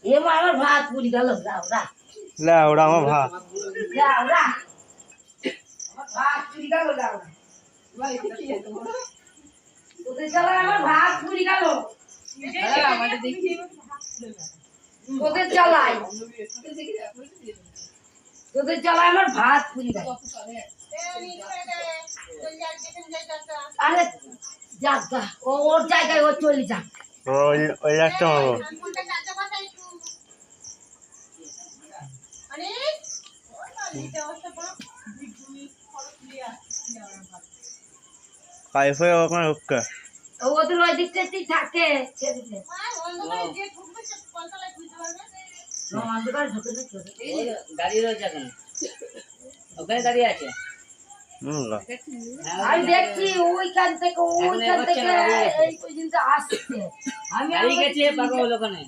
এ মা আমার ভাত পুরি গেল ওরা লা ওরা আমার ভাত ওরা আমার ভাত পুরি গেল ওদের চালায় আমার ভাত পুরি গেল ওদের চালায় আমার ভাত পুরি গেল আরে যাক গা ওর জায়গায় ও চলে যাক ওই একটা হবো পাইফে ওখানে ওকে ওদের ওই দিকটাতেই থাকে গাড়ি রয়েছে এখন ওখানে দাঁড়িয়ে আছে আমি দেখছি ওইখান থেকে এই পর্যন্ত আসছে আমি গেছে পাগল ওখানে